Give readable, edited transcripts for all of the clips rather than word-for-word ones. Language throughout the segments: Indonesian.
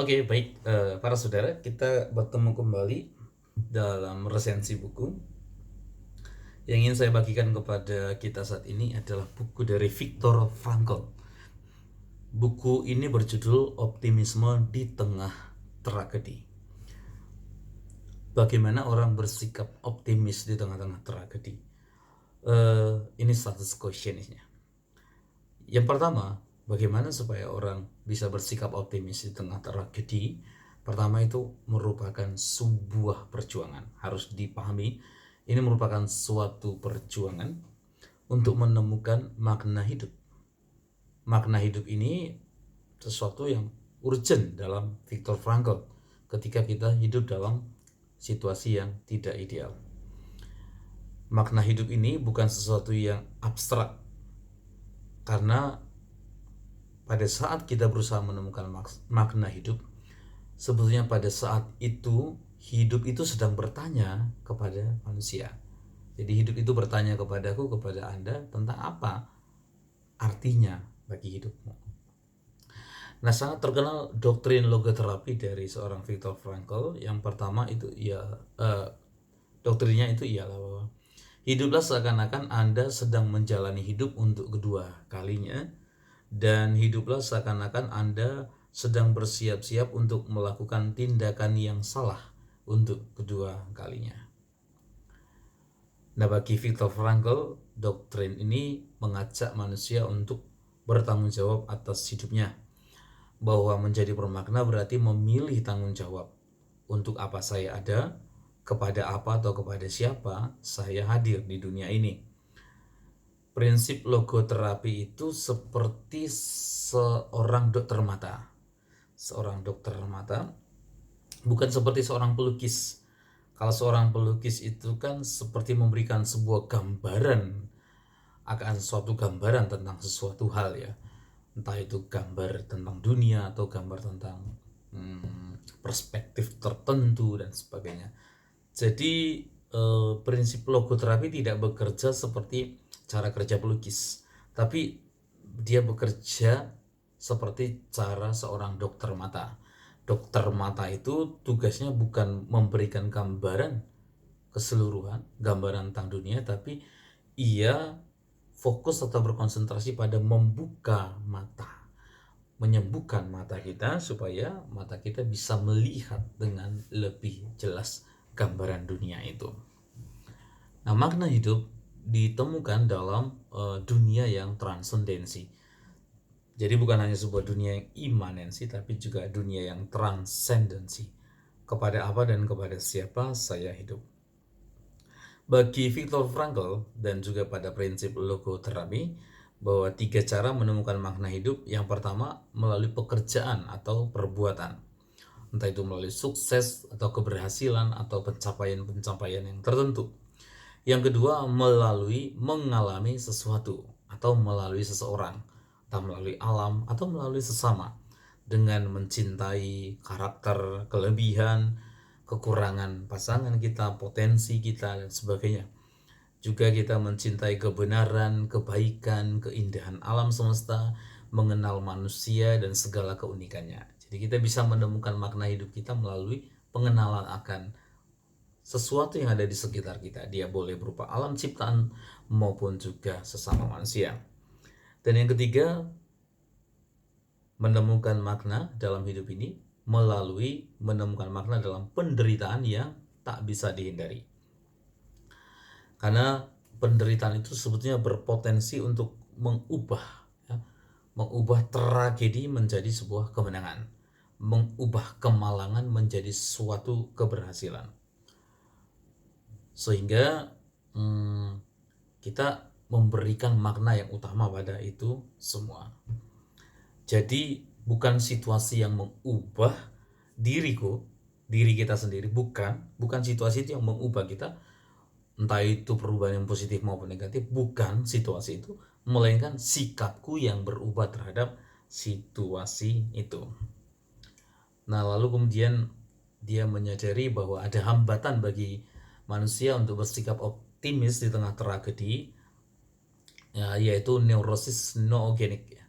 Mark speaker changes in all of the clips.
Speaker 1: Oke, baik, para saudara, kita bertemu kembali dalam resensi buku. Yang ingin saya bagikan kepada kita saat ini adalah buku dari Viktor Frankl. Buku ini berjudul Optimisme di Tengah Tragedi. Bagaimana orang bersikap optimis di tengah-tengah tragedi? Ini status questionnya. Yang pertama, bagaimana supaya orang bisa bersikap optimis di tengah tragedi? Pertama, itu merupakan sebuah perjuangan. Harus dipahami, ini merupakan suatu perjuangan untuk menemukan makna hidup. Makna hidup ini sesuatu yang urgent dalam Viktor Frankl ketika kita hidup dalam situasi yang tidak ideal. Makna hidup ini bukan sesuatu yang abstrak, karena pada saat kita berusaha menemukan makna hidup, sebetulnya pada saat itu hidup itu sedang bertanya kepada manusia. Jadi hidup itu bertanya kepadaku, kepada Anda, tentang apa artinya bagi hidupmu. Nah, sangat terkenal doktrin logoterapi dari seorang Viktor Frankl. Yang pertama itu doktrinnya itu ialah bahwa hiduplah seakan-akan Anda sedang menjalani hidup untuk kedua kalinya, dan hiduplah seakan-akan Anda sedang bersiap-siap untuk melakukan tindakan yang salah untuk kedua kalinya. Nah, bagi Viktor Frankl, doktrin ini mengajak manusia untuk bertanggung jawab atas hidupnya, bahwa menjadi bermakna berarti memilih tanggung jawab. Untuk apa saya ada, kepada apa atau kepada siapa saya hadir di dunia ini. Prinsip logoterapi itu seperti seorang dokter mata. Seorang dokter mata bukan seperti seorang pelukis. Kalau seorang pelukis itu kan seperti memberikan sebuah gambaran, akan suatu gambaran tentang sesuatu hal ya. Entah itu gambar tentang dunia atau gambar tentang perspektif tertentu dan sebagainya. Jadi prinsip logoterapi tidak bekerja seperti cara kerja pelukis, tapi dia bekerja seperti cara seorang dokter mata. Dokter mata itu tugasnya bukan memberikan gambaran keseluruhan, gambaran tentang dunia, tapi ia fokus atau berkonsentrasi pada membuka mata, menyembuhkan mata kita supaya mata kita bisa melihat dengan lebih jelas gambaran dunia itu. Nah, makna hidup ditemukan dalam dunia yang transendensi. Jadi bukan hanya sebuah dunia yang imanensi, tapi juga dunia yang transendensi. Kepada apa dan kepada siapa saya hidup. Bagi Viktor Frankl dan juga pada prinsip logoterapi, bahwa 3 cara menemukan makna hidup. Yang pertama, melalui pekerjaan atau perbuatan. Entah itu melalui sukses atau keberhasilan atau pencapaian-pencapaian yang tertentu. Yang kedua, melalui mengalami sesuatu atau melalui seseorang, entah melalui alam atau melalui sesama, dengan mencintai karakter, kelebihan, kekurangan pasangan kita, potensi kita, dan sebagainya. Juga kita mencintai kebenaran, kebaikan, keindahan alam semesta, mengenal manusia dan segala keunikannya. Jadi kita bisa menemukan makna hidup kita melalui pengenalan akan sesuatu yang ada di sekitar kita. Dia boleh berupa alam ciptaan maupun juga sesama manusia. Dan yang ketiga, menemukan makna dalam hidup ini melalui menemukan makna dalam penderitaan yang tak bisa dihindari. Karena penderitaan itu sebetulnya berpotensi untuk mengubah tragedi menjadi sebuah kemenangan, mengubah kemalangan menjadi suatu keberhasilan. Sehingga kita memberikan makna yang utama pada itu semua. Jadi bukan situasi yang mengubah diri kita sendiri, bukan situasi itu yang mengubah kita, entah itu perubahan yang positif maupun negatif, bukan situasi itu, melainkan sikapku yang berubah terhadap situasi itu. Nah, lalu kemudian dia menyadari bahwa ada hambatan bagi manusia untuk bersikap optimis di tengah tragedi, yaitu neurosis noogenik.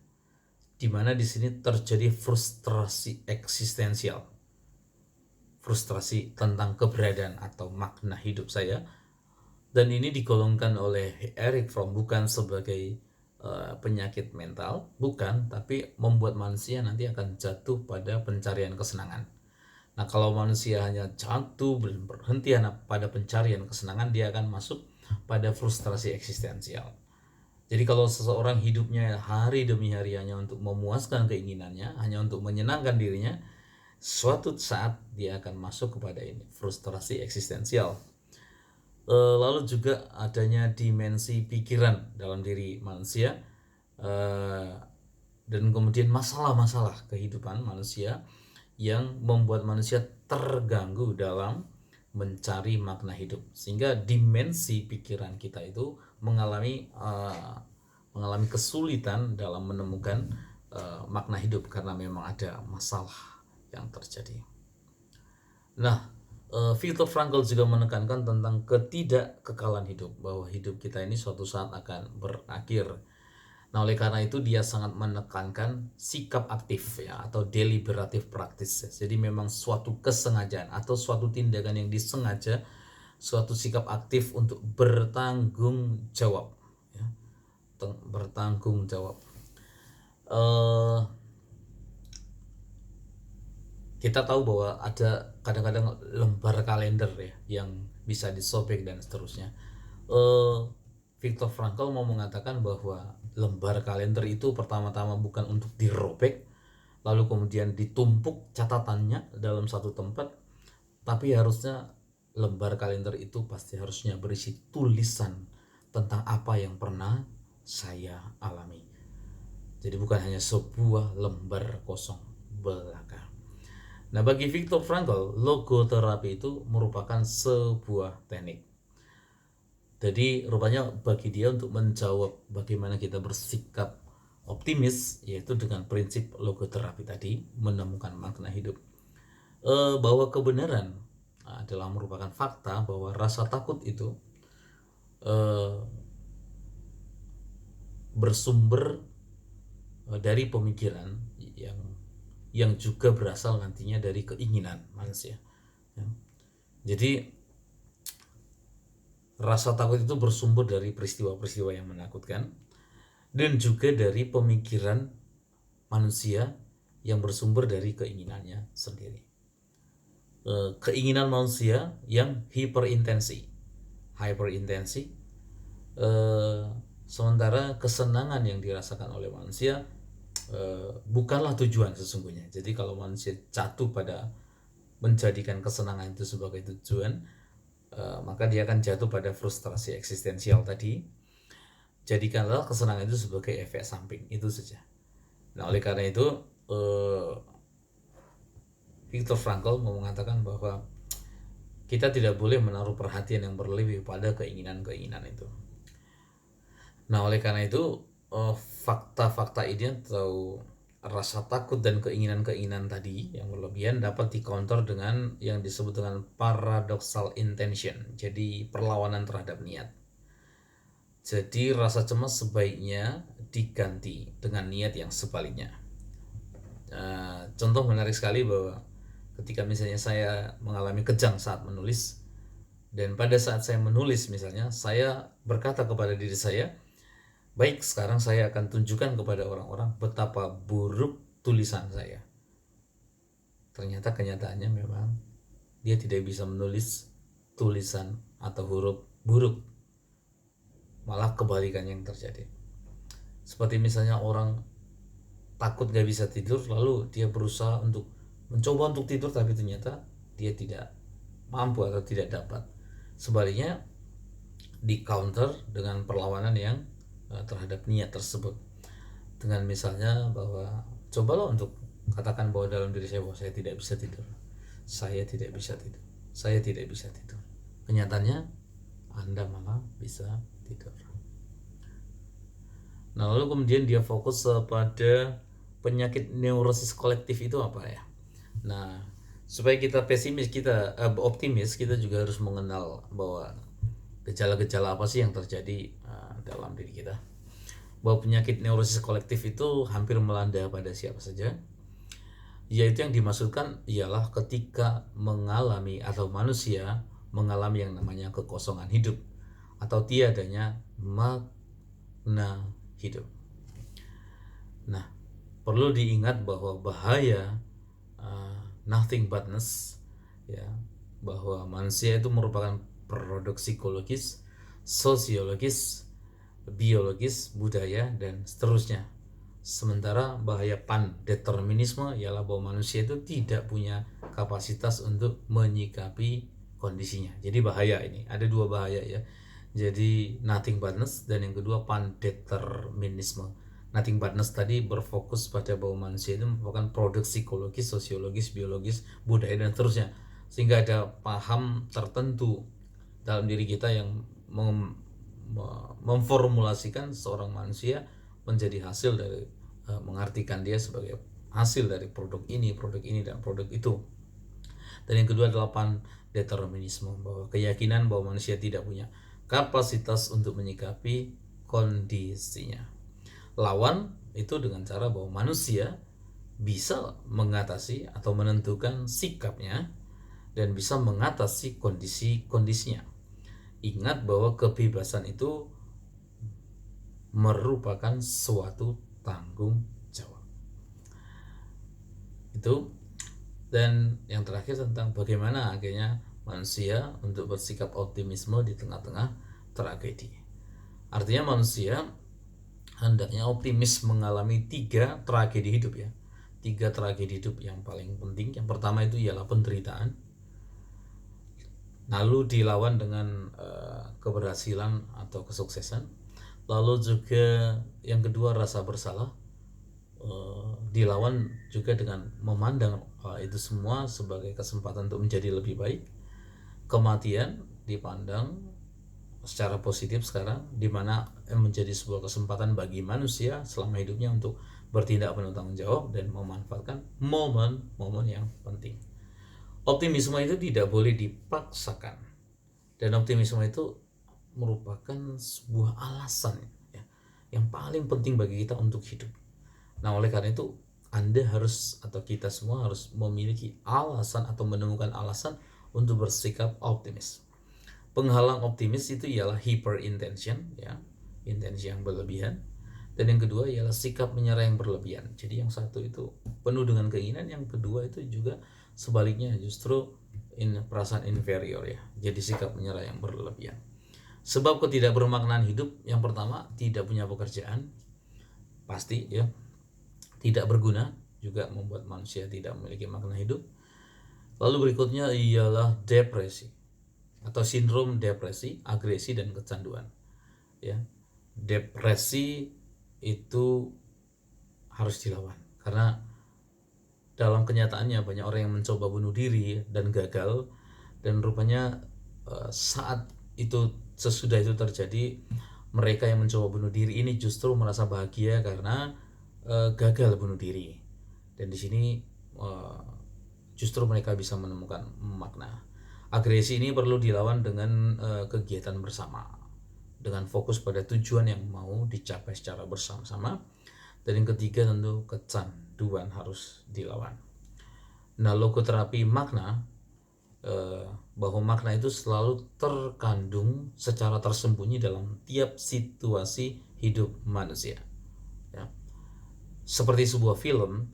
Speaker 1: di mana di sini terjadi frustrasi eksistensial, frustrasi tentang keberadaan atau makna hidup saya. Dan ini digolongkan oleh Eric Fromm bukan sebagai penyakit mental, bukan, tapi membuat manusia nanti akan jatuh pada pencarian kesenangan. Nah, kalau manusia hanya jatuh berhenti pada pencarian kesenangan, dia akan masuk pada frustrasi eksistensial. Jadi kalau seseorang hidupnya hari demi hari hanya untuk memuaskan keinginannya, hanya untuk menyenangkan dirinya, suatu saat dia akan masuk kepada ini, frustrasi eksistensial. Lalu juga adanya dimensi pikiran dalam diri manusia, dan kemudian masalah-masalah kehidupan manusia yang membuat manusia terganggu dalam mencari makna hidup, sehingga dimensi pikiran kita itu mengalami kesulitan dalam menemukan makna hidup karena memang ada masalah yang terjadi. Nah, Viktor Frankl juga menekankan tentang ketidakkekalan hidup, bahwa hidup kita ini suatu saat akan berakhir. Nah, oleh karena itu dia sangat menekankan sikap aktif ya, atau deliberative practice. Jadi memang suatu kesengajaan atau suatu tindakan yang disengaja, suatu sikap aktif untuk bertanggung jawab ya. Bertanggung jawab. Kita tahu bahwa ada kadang-kadang lembar kalender ya yang bisa disobek dan seterusnya. Viktor Frankl mau mengatakan bahwa lembar kalender itu pertama-tama bukan untuk dirobek lalu kemudian ditumpuk catatannya dalam satu tempat, tapi harusnya lembar kalender itu pasti harusnya berisi tulisan tentang apa yang pernah saya alami. Jadi bukan hanya sebuah lembar kosong belaka. Nah, bagi Viktor Frankl, logoterapi itu merupakan sebuah teknik. Jadi rupanya bagi dia untuk menjawab bagaimana kita bersikap optimis, yaitu dengan prinsip logoterapi tadi, menemukan makna hidup. Bahwa kebenaran adalah merupakan fakta bahwa rasa takut itu bersumber dari pemikiran yang juga berasal nantinya dari keinginan manusia ya. Jadi rasa takut itu bersumber dari peristiwa-peristiwa yang menakutkan dan juga dari pemikiran manusia yang bersumber dari keinginannya sendiri. Keinginan manusia yang hyperintensi, sementara kesenangan yang dirasakan oleh manusia bukanlah tujuan sesungguhnya. Jadi kalau manusia jatuh pada menjadikan kesenangan itu sebagai tujuan, maka dia akan jatuh pada frustrasi eksistensial tadi. Jadikanlah kesenangan itu sebagai efek samping, itu saja. Nah, oleh karena itu Viktor Frankl mau mengatakan bahwa kita tidak boleh menaruh perhatian yang berlebih pada keinginan-keinginan itu. Nah, oleh karena itu fakta-fakta ini atau rasa takut dan keinginan-keinginan tadi yang berlebihan dapat di-counter dengan yang disebut dengan paradoxal intention, jadi perlawanan terhadap niat. Jadi rasa cemas sebaiknya diganti dengan niat yang sebaliknya. Contoh menarik sekali bahwa ketika misalnya saya mengalami kejang saat menulis, dan pada saat saya menulis misalnya saya berkata kepada diri saya, baik, sekarang saya akan tunjukkan kepada orang-orang betapa buruk tulisan saya. Ternyata kenyataannya memang dia tidak bisa menulis tulisan atau huruf buruk. Malah kebalikan yang terjadi. Seperti misalnya orang takut gak bisa tidur, lalu dia berusaha untuk mencoba untuk tidur, tapi ternyata dia tidak mampu atau tidak dapat. Sebaliknya di counter dengan perlawanan yang terhadap niat tersebut, dengan misalnya bahwa cobalah untuk katakan bahwa dalam diri saya bahwa saya tidak bisa tidur, saya tidak bisa tidur, saya tidak bisa tidur. Kenyataannya Anda malah bisa tidur. Nah, lalu kemudian dia fokus pada penyakit neurosis kolektif itu apa ya. Nah, supaya kita optimis, kita juga harus mengenal bahwa gejala-gejala apa sih yang terjadi dalam diri kita. bahwa penyakit neurosis kolektif itu hampir melanda pada siapa saja, yaitu yang dimaksudkan ialah ketika mengalami atau manusia mengalami yang namanya kekosongan hidup atau tiadanya makna hidup. Nah, perlu diingat bahwa bahaya nothing butness, ya, bahwa manusia itu merupakan produk psikologis, sosiologis, biologis, budaya, dan seterusnya. Sementara bahaya pandeterminisme ialah bahwa manusia itu tidak punya kapasitas untuk menyikapi kondisinya. Jadi bahaya ini, ada dua bahaya ya. Jadi nothing butness dan yang kedua pandeterminisme. Nothing butness tadi berfokus pada bahwa manusia itu merupakan produk psikologis, sosiologis, biologis, budaya, dan seterusnya. Sehingga ada paham tertentu dalam diri kita yang memformulasikan seorang manusia menjadi hasil dari mengartikan dia sebagai hasil dari produk ini, dan produk itu. Dan yang kedua adalah pandeterminisme, bahwa keyakinan bahwa manusia tidak punya kapasitas untuk menyikapi kondisinya. Lawan itu dengan cara bahwa manusia bisa mengatasi atau menentukan sikapnya dan bisa mengatasi kondisi-kondisinya. Ingat bahwa kebebasan itu merupakan suatu tanggung jawab. Itu. Dan yang terakhir tentang bagaimana akhirnya manusia untuk bersikap optimisme di tengah-tengah tragedi. Artinya manusia hendaknya optimis mengalami 3 tragedi hidup ya. 3 tragedi hidup yang paling penting. Yang pertama itu ialah penderitaan, lalu dilawan dengan keberhasilan atau kesuksesan. Lalu juga yang kedua rasa bersalah, dilawan juga dengan memandang itu semua sebagai kesempatan untuk menjadi lebih baik. Kematian dipandang secara positif sekarang, di mana menjadi sebuah kesempatan bagi manusia selama hidupnya untuk bertindak penuh tanggung jawab dan memanfaatkan momen-momen yang penting. Optimisme itu tidak boleh dipaksakan, dan optimisme itu merupakan sebuah alasan ya, yang paling penting bagi kita untuk hidup. Nah, oleh karena itu Anda harus, atau kita semua harus memiliki alasan atau menemukan alasan untuk bersikap optimis. Penghalang optimis itu ialah hyperintention ya, intensi yang berlebihan. Dan yang kedua ialah sikap menyerah yang berlebihan. Jadi yang satu itu penuh dengan keinginan, yang kedua itu juga sebaliknya justru perasaan inferior ya. Jadi sikap menyerah yang berlebihan. Sebab ketidakbermaknaan hidup, yang pertama tidak punya pekerjaan, pasti ya, tidak berguna, juga membuat manusia tidak memiliki makna hidup. Lalu berikutnya ialah depresi atau sindrom depresi, agresi, dan kecanduan ya. Depresi itu harus dilawan karena dalam kenyataannya banyak orang yang mencoba bunuh diri dan gagal, dan rupanya saat itu, sesudah itu terjadi, mereka yang mencoba bunuh diri ini justru merasa bahagia karena gagal bunuh diri, dan di sini justru mereka bisa menemukan makna. Agresi ini perlu dilawan dengan kegiatan bersama, dengan fokus pada tujuan yang mau dicapai secara bersama-sama. Dan yang ketiga tentu kecanduan harus dilawan. Nah, logoterapi makna, bahwa makna itu selalu terkandung secara tersembunyi dalam tiap situasi hidup manusia ya. Seperti sebuah film,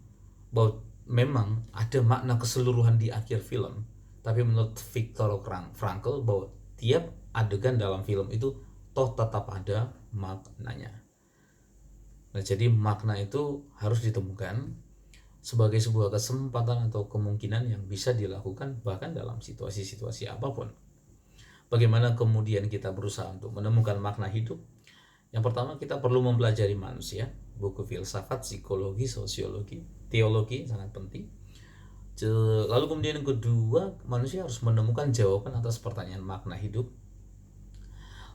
Speaker 1: bahwa memang ada makna keseluruhan di akhir film, tapi menurut Viktor Frankl bahwa tiap adegan dalam film itu toh tetap ada maknanya. Nah, jadi makna itu harus ditemukan sebagai sebuah kesempatan atau kemungkinan yang bisa dilakukan bahkan dalam situasi-situasi apapun. Bagaimana kemudian kita berusaha untuk menemukan makna hidup? Yang pertama, kita perlu mempelajari manusia, buku filsafat, psikologi, sosiologi, teologi sangat penting. Lalu kemudian yang kedua, manusia harus menemukan jawaban atas pertanyaan makna hidup.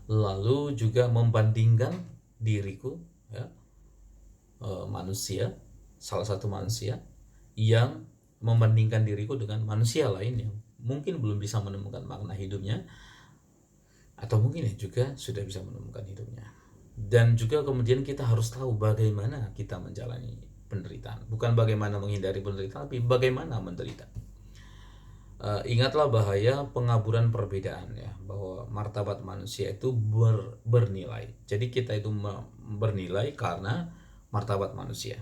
Speaker 1: Lalu juga membandingkan diriku ya, manusia, salah satu manusia yang membandingkan diriku dengan manusia lain yang mungkin belum bisa menemukan makna hidupnya, atau mungkin juga sudah bisa menemukan hidupnya. Dan juga kemudian kita harus tahu bagaimana kita menjalani penderitaan, bukan bagaimana menghindari penderitaan, tapi bagaimana menderita. Ingatlah bahaya pengaburan perbedaan ya, bahwa martabat manusia itu bernilai. Jadi kita itu bernilai karena martabat manusia.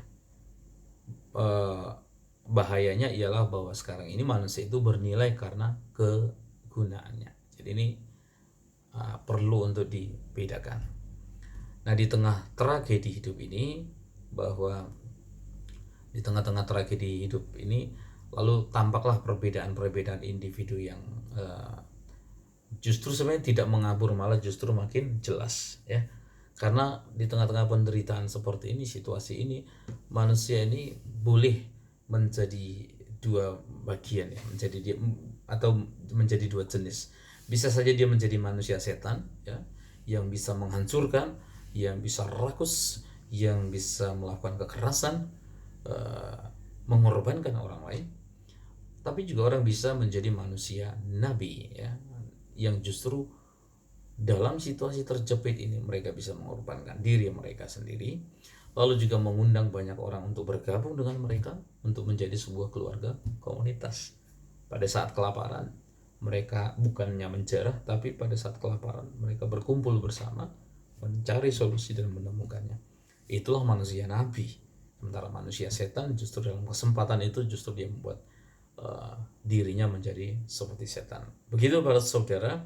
Speaker 1: Bahayanya ialah bahwa sekarang ini manusia itu bernilai karena kegunaannya. Jadi ini perlu untuk dibedakan. Nah, di tengah tragedi hidup ini, bahwa di tengah-tengah tragedi hidup ini lalu tampaklah perbedaan-perbedaan individu yang justru sebenarnya tidak mengabur, malah justru makin jelas ya. Karena di tengah-tengah penderitaan seperti ini, situasi ini, manusia ini boleh menjadi dua bagian ya, menjadi dia atau menjadi dua jenis. Bisa saja dia menjadi manusia setan ya, yang bisa menghancurkan, yang bisa rakus, yang bisa melakukan kekerasan, mengorbankan orang lain. Tapi juga orang bisa menjadi manusia nabi ya, yang justru dalam situasi terjepit ini mereka bisa mengorbankan diri mereka sendiri, lalu juga mengundang banyak orang untuk bergabung dengan mereka untuk menjadi sebuah keluarga komunitas. Pada saat kelaparan mereka bukannya menjarah, tapi pada saat kelaparan mereka berkumpul bersama mencari solusi dan menemukannya. Itulah manusia nabi. Sementara manusia setan justru dalam kesempatan itu justru dia membuat dirinya menjadi seperti setan. Begitu para saudara,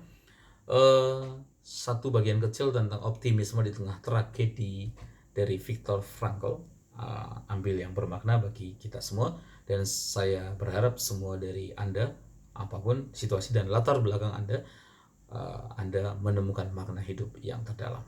Speaker 1: satu bagian kecil tentang optimisme di tengah tragedi dari Viktor Frankl, ambil yang bermakna bagi kita semua, dan saya berharap semua dari Anda, apapun situasi dan latar belakang Anda, Anda menemukan makna hidup yang terdalam.